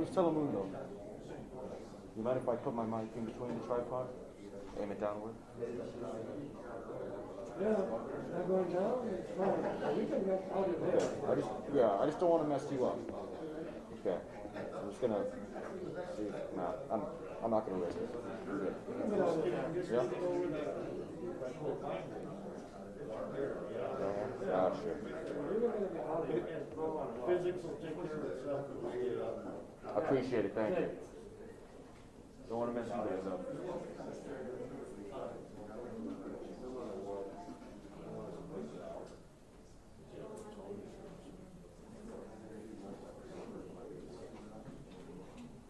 Just tell the moon though. You mind if I put my mic in between the tripod? Aim it downward? Yeah, not going down, it's fine. We can get out of there. I just don't want to mess you up. Okay. I'm just gonna see. Nah, I'm not gonna risk it. You're good. Yeah? Sure. Physics will take care of itself. I appreciate it, thank you. Don't want to mess you guys up.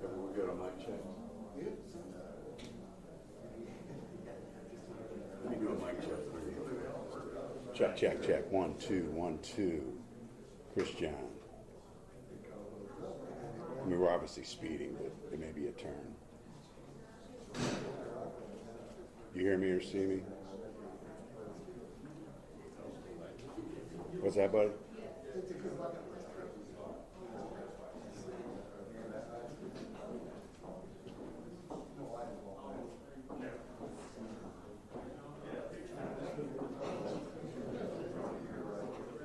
We're good on mic check. Let me do a mic check. Check. 1, 2, 1, 2. Chris John. I mean, we're obviously speeding, but it may be a turn. You hear me or see me? What's that, buddy?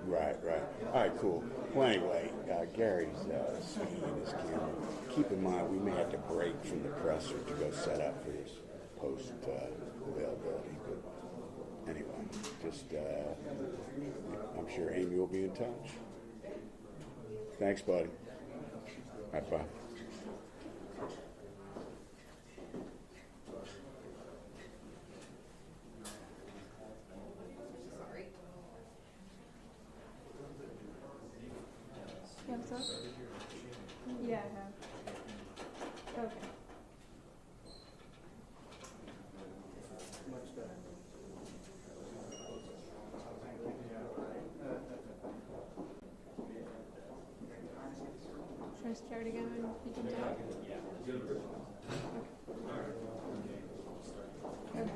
Right. All right, cool. Well, anyway, Gary's speeding his camera. Keep in mind, we may have to break from the presser to go set up for his post availability. But anyway, just I'm sure Amy will be in touch. Thanks, buddy. All right, bye. Yeah, I have. Okay. Should I start again when you can talk? Okay.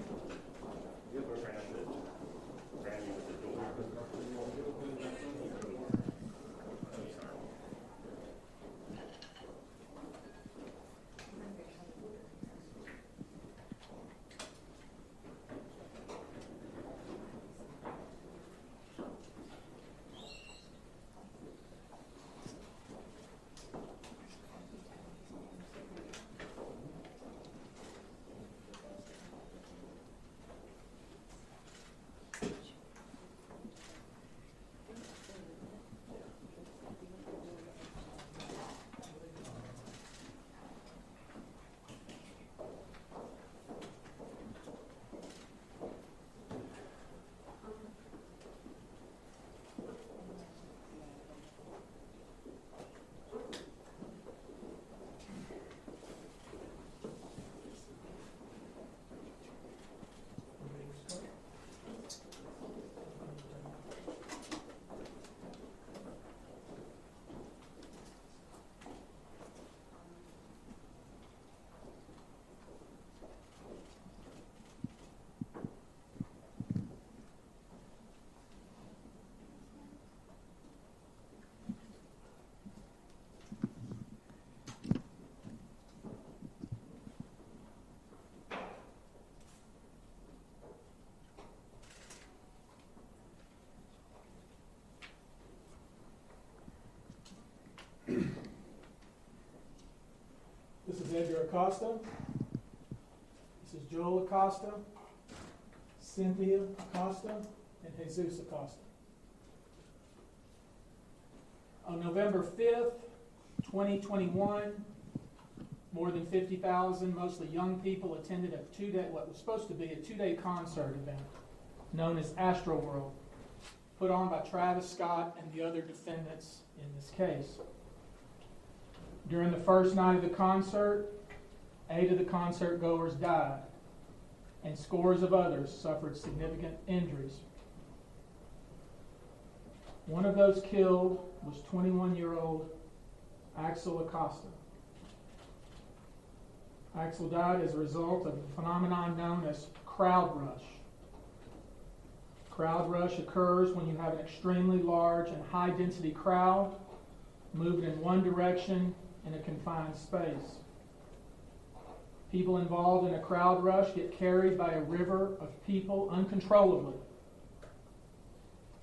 Acosta. This is Joel Acosta, Cynthia Acosta, and Jesus Acosta. On November 5th, 2021, more than 50,000, mostly young people, attended what was supposed to be a two-day concert event known as Astroworld, put on by Travis Scott and the other defendants in this case. During the first night of the concert, 8 of the concert goers died, and scores of others suffered significant injuries. One of those killed was 21-year-old Axel Acosta. Axel died as a result of a phenomenon known as crowd rush. Crowd rush occurs when you have an extremely large and high-density crowd moving in one direction in a confined space. People involved in a crowd rush get carried by a river of people uncontrollably.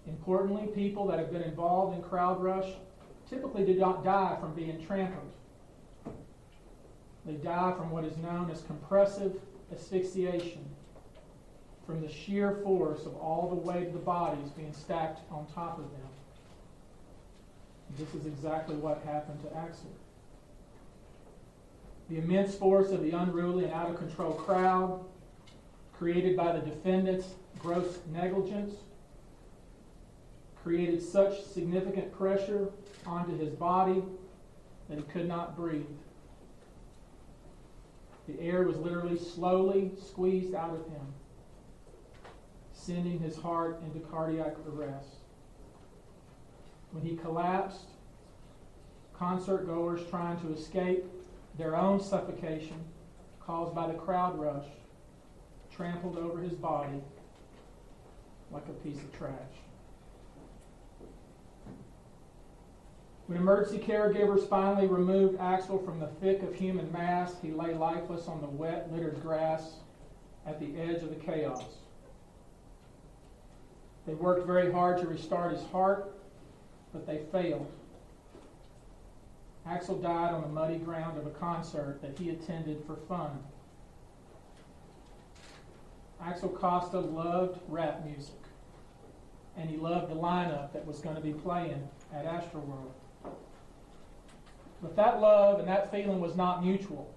Importantly, people that have been involved in crowd rush typically do not die from being trampled. They die from what is known as compressive asphyxiation, from the sheer force of all the weight of the bodies being stacked on top of them. This is exactly what happened to Axel. The immense force of the unruly and out-of-control crowd, created by the defendant's gross negligence, created such significant pressure onto his body that he could not breathe. The air was literally slowly squeezed out of him, sending his heart into cardiac arrest. When he collapsed, concert goers trying to escape their own suffocation caused by the crowd rush trampled over his body like a piece of trash. When emergency caregivers finally removed Axel from the thick of human mass, he lay lifeless on the wet, littered grass at the edge of the chaos. They worked very hard to restart his heart, but they failed. Axel died on the muddy ground of a concert that he attended for fun. Axel Costa loved rap music, and he loved the lineup that was going to be playing at Astroworld. But that love and that feeling was not mutual.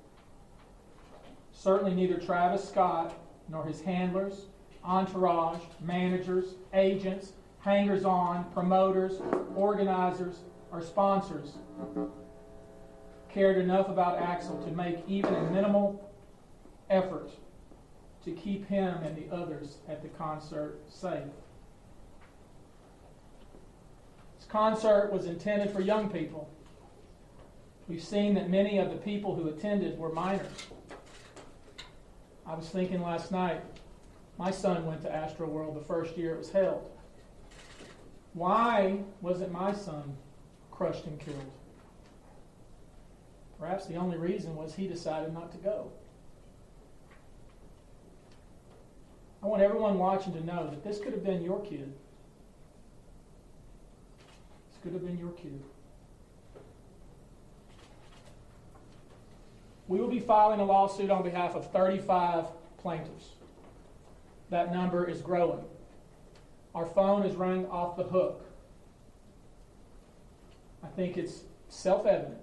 Certainly neither Travis Scott nor his handlers, entourage, managers, agents, hangers-on, promoters, organizers, or sponsors cared enough about Axel to make even a minimal effort to keep him and the others at the concert safe. This concert was intended for young people. We've seen that many of the people who attended were minors. I was thinking last night, my son went to Astroworld the first year it was held. Why wasn't my son crushed and killed? Perhaps the only reason was he decided not to go. I want everyone watching to know that this could have been your kid. This could have been your kid. We will be filing a lawsuit on behalf of 35 plaintiffs. That number is growing. Our phone is running off the hook. I think it's self-evident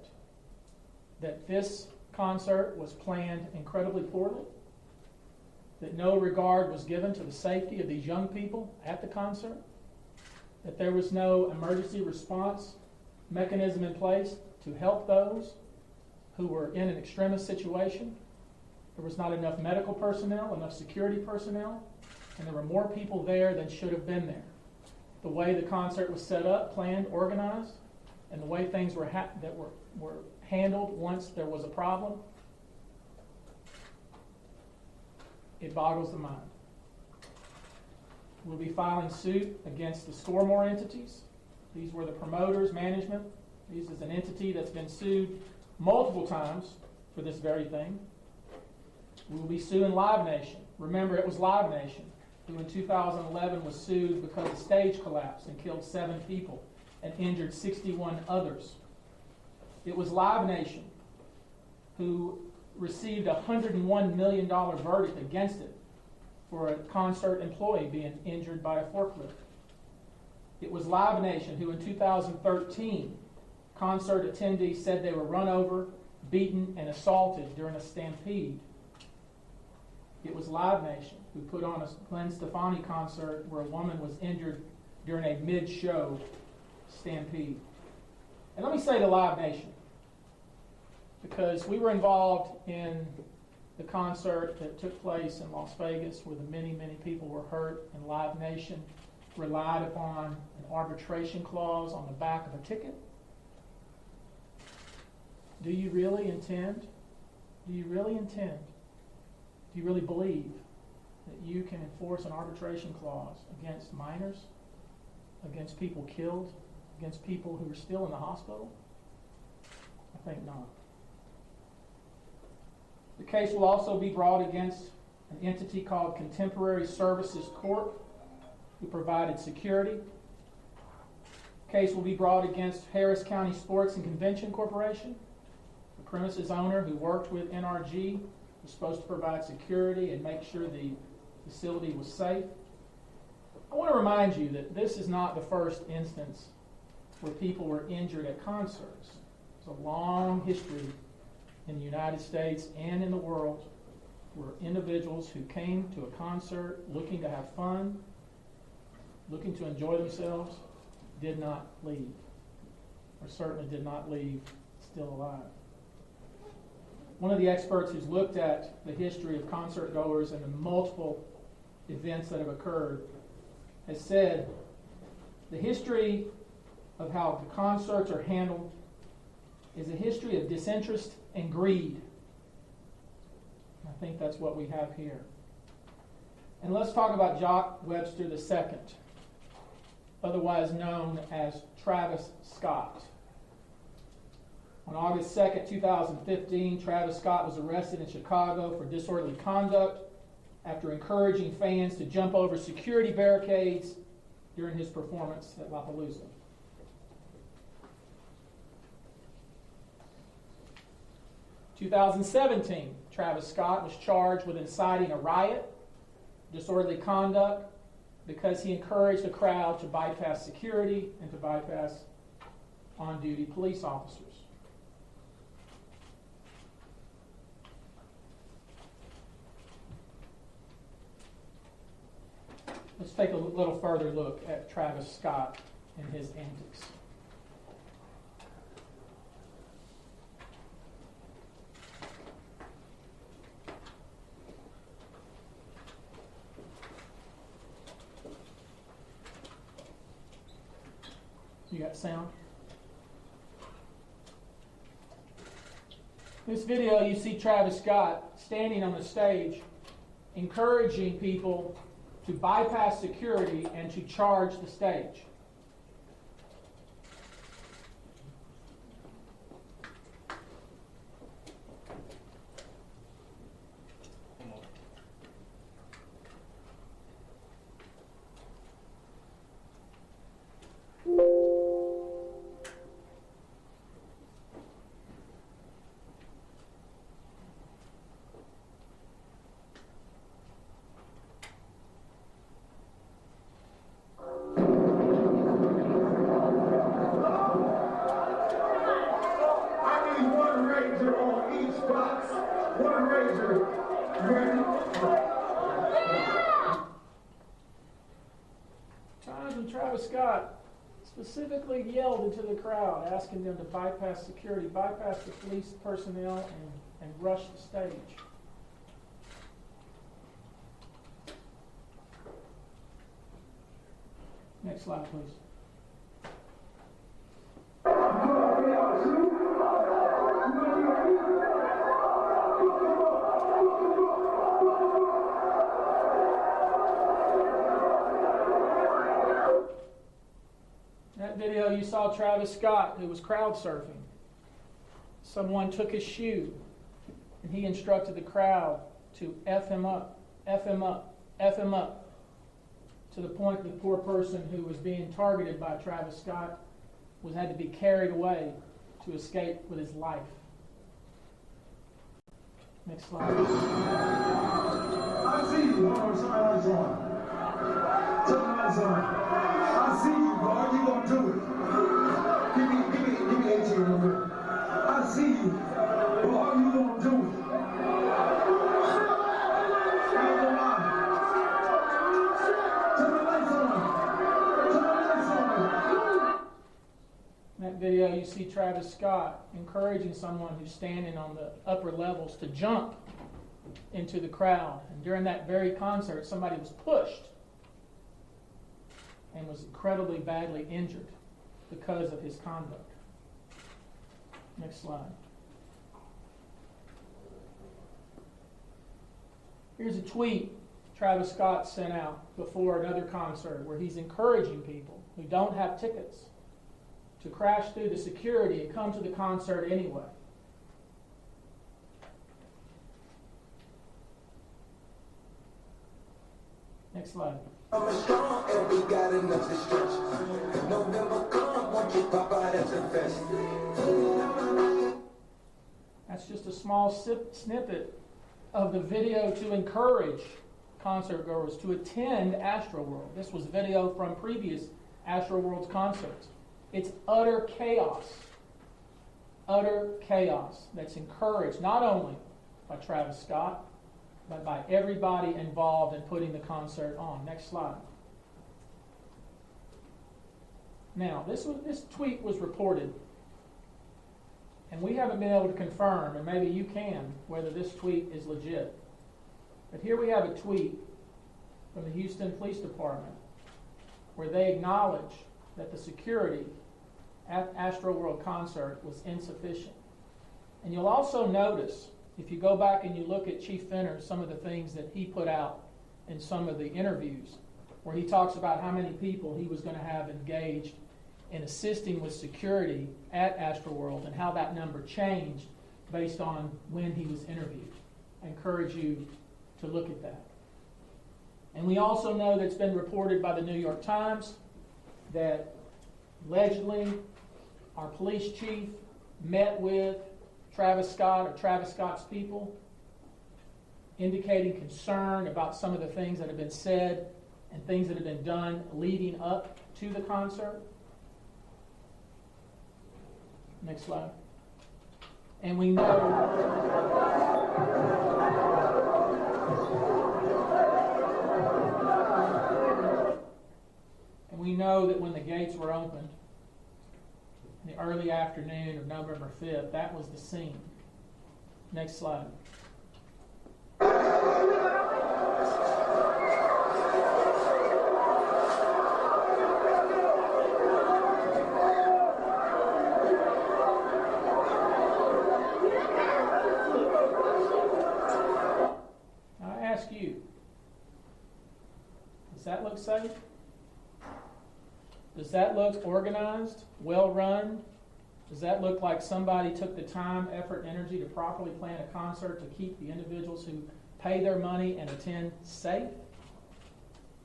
that this concert was planned incredibly poorly, that no regard was given to the safety of these young people at the concert, that there was no emergency response mechanism in place to help those who were in an extremist situation. There was not enough medical personnel, enough security personnel, and there were more people there than should have been there. The way the concert was set up, planned, organized, and the way things were handled once there was a problem, it boggles the mind. We'll be filing suit against the score more entities. These were the promoters, management. This is an entity that's been sued multiple times for this very thing. We will be suing Live Nation. Remember, it was Live Nation who in 2011 was sued because the stage collapsed and killed 7 people and injured 61 others. It was Live Nation who received a $101 million verdict against it for a concert employee being injured by a forklift. It was Live Nation who in 2013, concert attendees said they were run over, beaten, and assaulted during a stampede. It was Live Nation who put on a Gwen Stefani concert where a woman was injured during a mid-show stampede. And let me say to Live Nation, because we were involved in the concert that took place in Las Vegas where the many, many people were hurt, and Live Nation relied upon an arbitration clause on the back of a ticket. Do you really intend? Do you really believe that you can enforce an arbitration clause against minors, against people killed, against people who are still in the hospital? I think not. The case will also be brought against an entity called Contemporary Services Corp., who provided security. The case will be brought against Harris County Sports and Convention Corporation, the premises owner who worked with NRG, was supposed to provide security and make sure the facility was safe. I want to remind you that this is not the first instance where people were injured at concerts. There's a long history in the United States and in the world where individuals who came to a concert looking to have fun, looking to enjoy themselves, did not leave, or certainly did not leave still alive. One of the experts who's looked at the history of concert goers and the multiple events that have occurred has said the history of how the concerts are handled is a history of disinterest and greed. I think that's what we have here. And let's talk about Jock Webster II, otherwise known as Travis Scott. On August 2nd, 2015, Travis Scott was arrested in Chicago for disorderly conduct after encouraging fans to jump over security barricades during his performance at Lollapalooza. In 2017, Travis Scott was charged with inciting a riot, disorderly conduct, because he encouraged a crowd to bypass security and to bypass on-duty police officers. Let's take a little further look at Travis Scott and his antics. You got sound? In this video, you see Travis Scott standing on the stage, encouraging people to bypass security and to charge the stage. Times when Travis Scott specifically yelled into the crowd, asking them to bypass security, bypass the police personnel, and rush the stage. Next slide, please. In that video, you saw Travis Scott, who was crowd surfing. Someone took his shoe, and he instructed the crowd to F him up, F him up, F him up, to the point the poor person who was being targeted by Travis Scott had to be carried away to escape with his life. Next slide. I see you. Hold on, turn the lights on. Turn the lights on. I see you, bro. You gonna do it. Give me 18 real quick. I see you. Bro, you gonna do it. Ain't no lie. Turn the lights on. Turn the lights on. In that video, you see Travis Scott encouraging someone who's standing on the upper levels to jump into the crowd. And during that very concert, somebody was pushed and was incredibly badly injured because of his conduct. Next slide. Here's a tweet Travis Scott sent out before another concert where he's encouraging people who don't have tickets to crash through the security and come to the concert anyway. Next slide. I'm strong and we got enough to stretch. November come, won't you pop out at the fest? That's just a small snippet of the video to encourage concert goers to attend Astroworld. This was video from previous Astroworld concerts. It's utter chaos that's encouraged not only by Travis Scott, but by everybody involved in putting the concert on. Next slide. Now, this tweet was reported, and we haven't been able to confirm, and maybe you can, whether this tweet is legit. But here we have a tweet from the Houston Police Department where they acknowledge that the security at Astroworld concert was insufficient. And you'll also notice, if you go back and you look at Chief Fenner, some of the things that he put out in some of the interviews, where he talks about how many people he was going to have engaged in assisting with security at Astroworld and how that number changed based on when he was interviewed. I encourage you to look at that. And we also know that it's been reported by the New York Times that allegedly our police chief met with Travis Scott or Travis Scott's people, indicating concern about some of the things that have been said and things that have been done leading up to the concert. Next slide. And we know that when the gates were opened in the early afternoon of November 5th, that was the scene. Next slide. Now I ask you, does that look safe? Does that look organized, well run? Does that look like somebody took the time, effort, and energy to properly plan a concert to keep the individuals who pay their money and attend safe?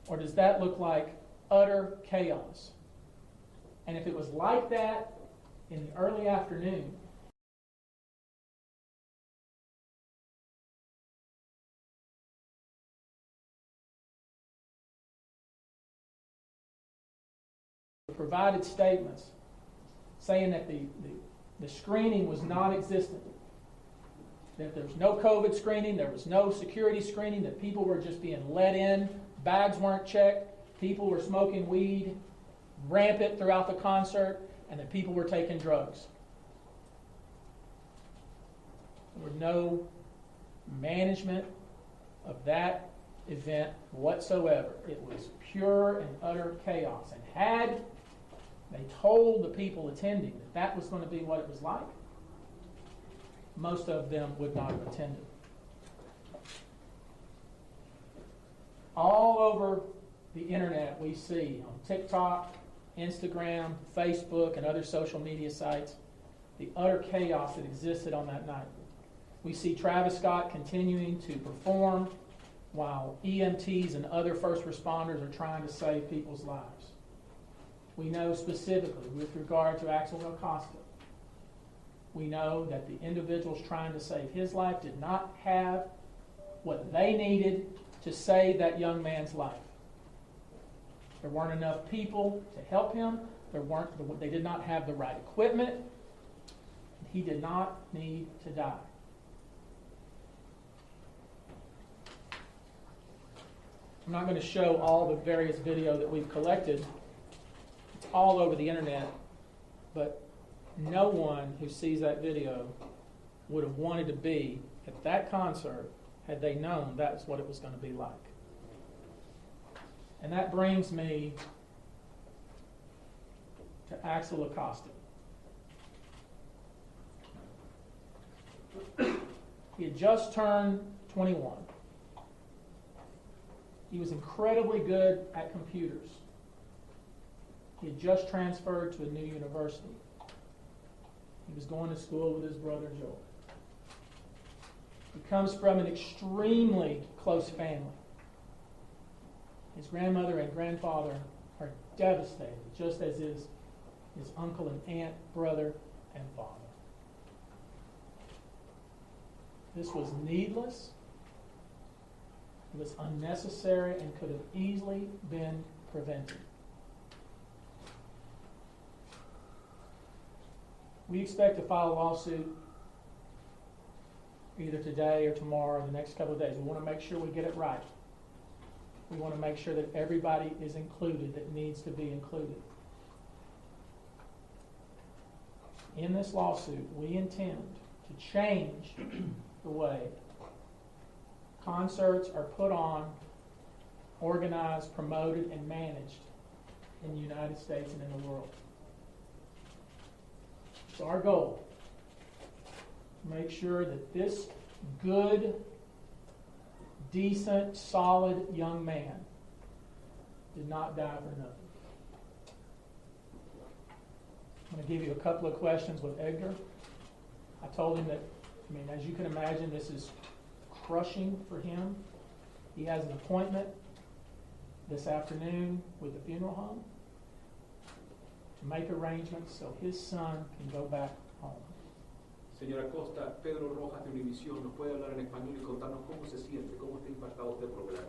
Or does that look like utter chaos? And if it was like that in the early afternoon, provided statements saying that the screening was non-existent, that there was no COVID screening, there was no security screening, that people were just being let in, bags weren't checked, people were smoking weed rampant throughout the concert, and that people were taking drugs. There was no management of that event whatsoever. It was pure and utter chaos. And had they told the people attending that that was going to be what it was like, most of them would not have attended. All over the internet we see, on TikTok, Instagram, Facebook, and other social media sites, the utter chaos that existed on that night. We see Travis Scott continuing to perform while EMTs and other first responders are trying to save people's lives. We know specifically with regard to Axel Acosta We know that the individuals trying to save his life did not have what they needed to save that young man's life. There weren't enough people to help him. They did not have the right equipment. He did not need to die. I'm not going to show all the various video that we've collected. It's all over the internet, but no one who sees that video would have wanted to be at that concert had they known that's what it was going to be like. And that brings me to Axel Acosta. He had just turned 21. He was incredibly good at computers. He had just transferred to a new university. He was going to school with his brother Joel. He comes from an extremely close family. His grandmother and grandfather are devastated, just as is his uncle and aunt, brother and father. This was needless. It was unnecessary and could have easily been prevented. We expect to file a lawsuit either today or tomorrow or the next couple of days. We want to make sure we get it right. We want to make sure that everybody is included that needs to be included. In this lawsuit, we intend to change the way concerts are put on, organized, promoted, and managed in the United States and in the world. It's our goal to make sure that this good, decent, solid young man did not die for nothing. I'm going to give you a couple of questions with Edgar. I told him that, as you can imagine, this is crushing for him. He has an appointment this afternoon with the funeral home to make arrangements so his son can go back home. Señora Acosta, Pedro Rojas de Univisión, ¿nos puede hablar en español y contarnos cómo se siente, cómo está impactado usted por lo que le ha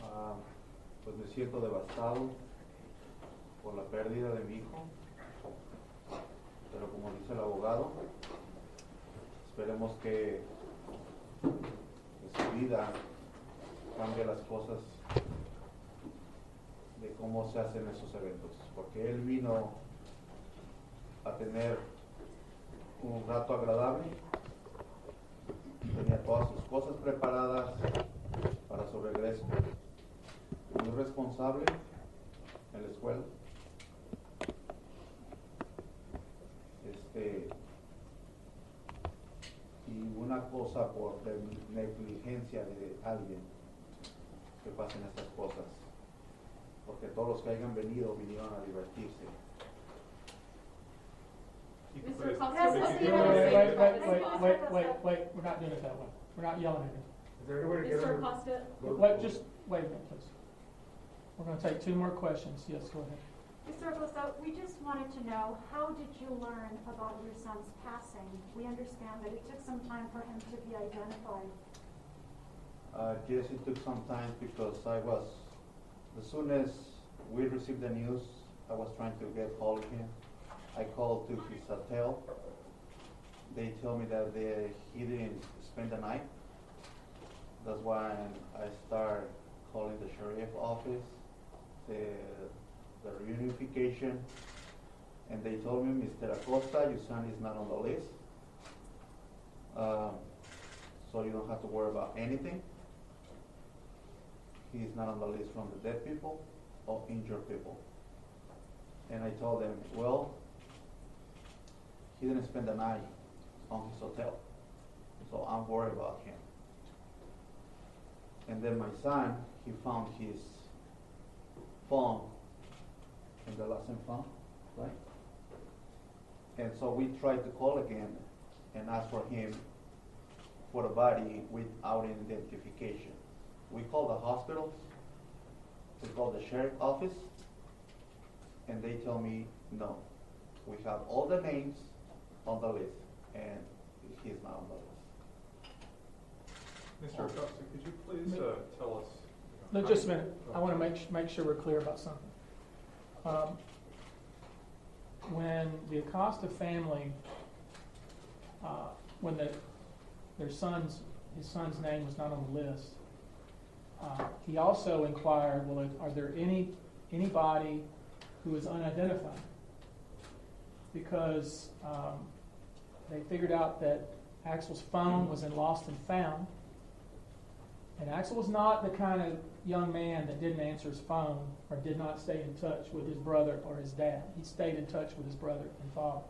pasado? Pues me siento devastado por la pérdida de mi hijo, pero como dice el abogado, esperemos que su vida cambie las cosas de cómo se hacen esos eventos, porque él vino a tener un rato agradable, tenía todas sus cosas preparadas para su regreso, muy responsable en la escuela, y una cosa por negligencia de alguien que pasen estas cosas, porque todos los que hayan venido vinieron a divertirse. Mr. Acosta, Wait. We're not doing it that way. We're not yelling at him. Is there any way to get Mr. him? Acosta, Just wait a minute, please. We're going to take two more questions. Yes, go ahead. Mr. Acosta, we just wanted to know, how did you learn about your son's passing? We understand that it took some time for him to be identified. Yes, it took some time because as soon as we received the news, I was trying to get hold of him. I called to his hotel. They told me that he didn't spend the night. That's why I started calling the sheriff office, the reunification, and they told me, Mr. Acosta, your son is not on the list, so you don't have to worry about anything. He's not on the list from the dead people or injured people. And I told them, well, he didn't spend the night on his hotel, so I'm worried about him. And then my son, he found his phone in the lesson phone, right? And so we tried to call again and ask for him for a body without identification. We called the hospitals, we called the sheriff office, and they tell me no. we have all the names on the list, and he's not on the list. Mr. Acosta, could you please tell us? Look, just a minute. I want to make sure we're clear about something. When the Acosta family, when his son's name was not on the list, he also inquired, well, are there anybody who is unidentified? Because they figured out that Axel's phone was in lost and found, and Axel was not the kind of young man that didn't answer his phone or did not stay in touch with his brother or his dad. He stayed in touch with his brother and father.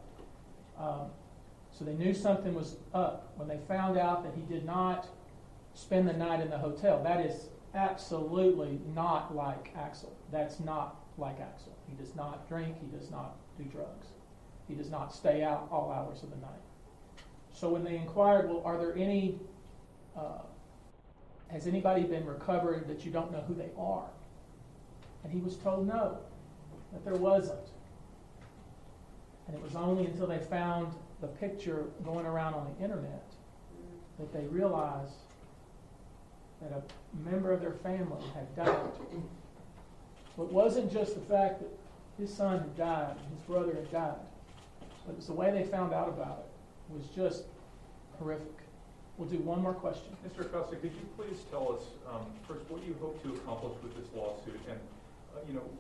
So they knew something was up when they found out that he did not spend the night in the hotel. That is absolutely not like Axel. That's not like Axel. He does not drink. He does not do drugs. He does not stay out all hours of the night. So when they inquired, well, are there any, has anybody been recovered that you don't know who they are? And he was told no, that there wasn't. And it was only until they found the picture going around on the internet that they realized that a member of their family had died. So it wasn't just the fact that his son had died and his brother had died, but it's the way they found out about it was just horrific. We'll do one more question. Mr. Acosta, could you please tell us first what you hope to accomplish with this lawsuit, and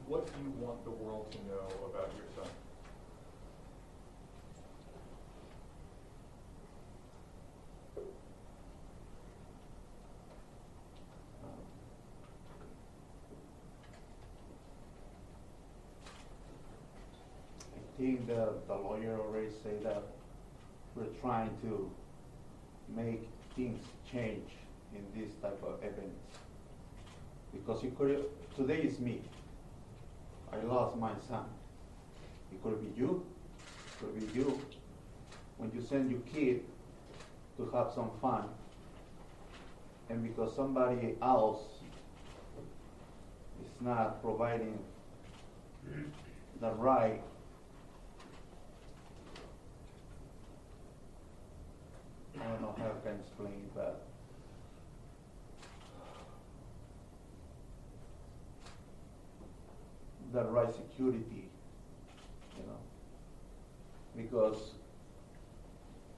what do you want the world to know about your son? I think the lawyer already said that we're trying to make things change in this type of events. Because today is me. I lost my son. It could be you. It could be you. When you send your kid to have some fun, and because somebody else is not providing the right I don't know how I can explain, but the right security, because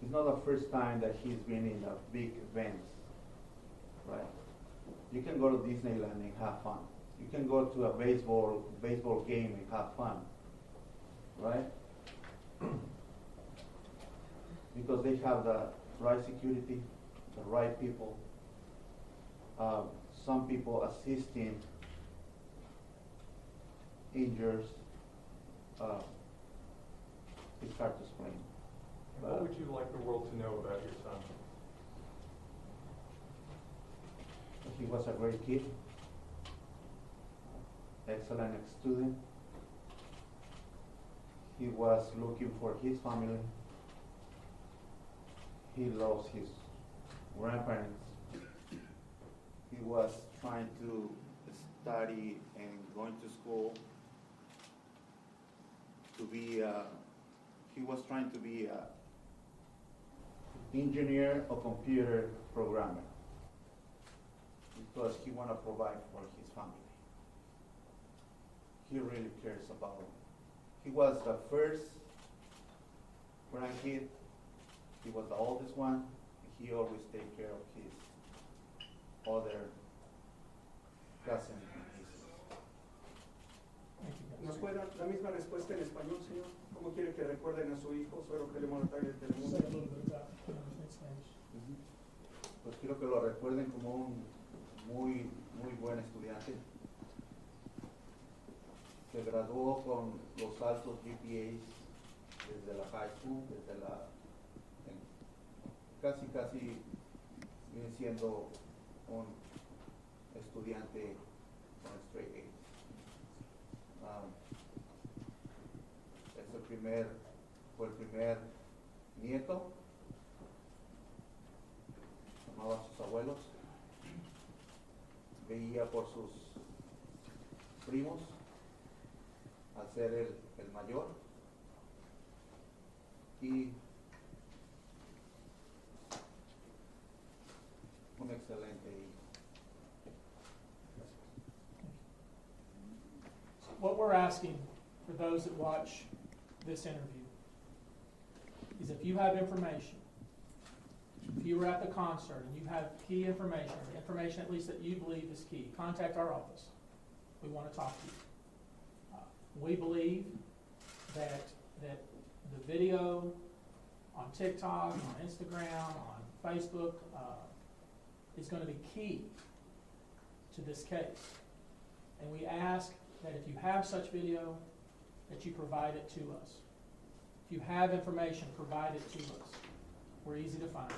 it's not the first time that he's been in a big events, right? You can go to Disneyland and have fun. You can go to a baseball game and have fun, right? Because they have the right security, the right people. Some people assisting injured. It's hard to explain. What would you like the world to know about your son? He was a great kid, excellent student. He was looking for his family. He lost his grandparents. He was trying to study and going to school to be, he was trying to be an engineer or computer programmer because he wanted to provide for his family. He really cares about it. He was the first grandkid. He was the oldest one. He always take care of his other cousins and nieces. ¿Nos puede dar la misma respuesta en español, señor? ¿Cómo quiere que recuerden a su hijo, su Rogelio Mortari de Telemundo? Pues quiero que lo recuerden como un muy buen estudiante. Se graduó con los altos GPAs desde la high school, desde la casi viene siendo un estudiante con straight A's. Fue el primer nieto, amaba a sus abuelos, veía por sus primos al ser el mayor, y un excelente hijo. What we're asking for those that watch this interview is if you have information, if you were at the concert and you have key information, or information at least that you believe is key, contact our office. We want to talk to you. We believe that the video on TikTok, on Instagram, on Facebook is going to be key to this case. And we ask that if you have such video, that you provide it to us. If you have information, provide it to us. We're easy to find.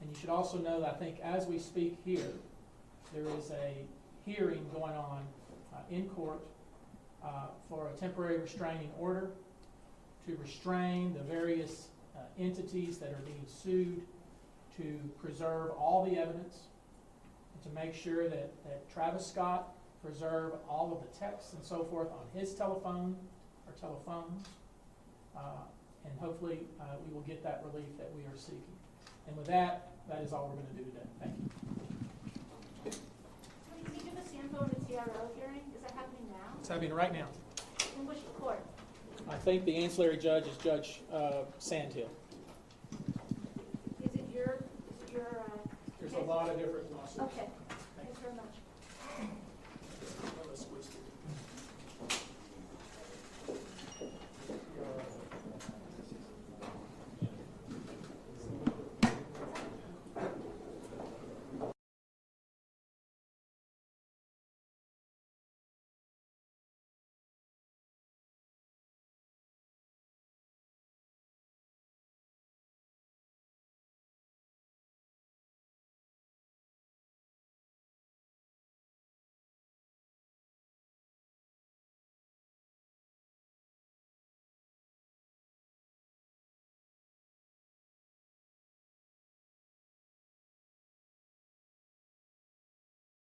And you should also know that I think as we speak here, there is a hearing going on in court for a temporary restraining order to restrain the various entities that are being sued, to preserve all the evidence, and to make sure that Travis Scott preserve all of the texts and so forth on his telephone or telephones, and hopefully we will get that relief that we are seeking. And with that, that is all we're going to do today. Thank you. Will you give us the info on the TRO hearing? Is that happening now? It's happening right now. In which court? I think the ancillary judge is Judge Sandhill. Is it your There's a lot of different lawsuits. Okay. Thanks very much.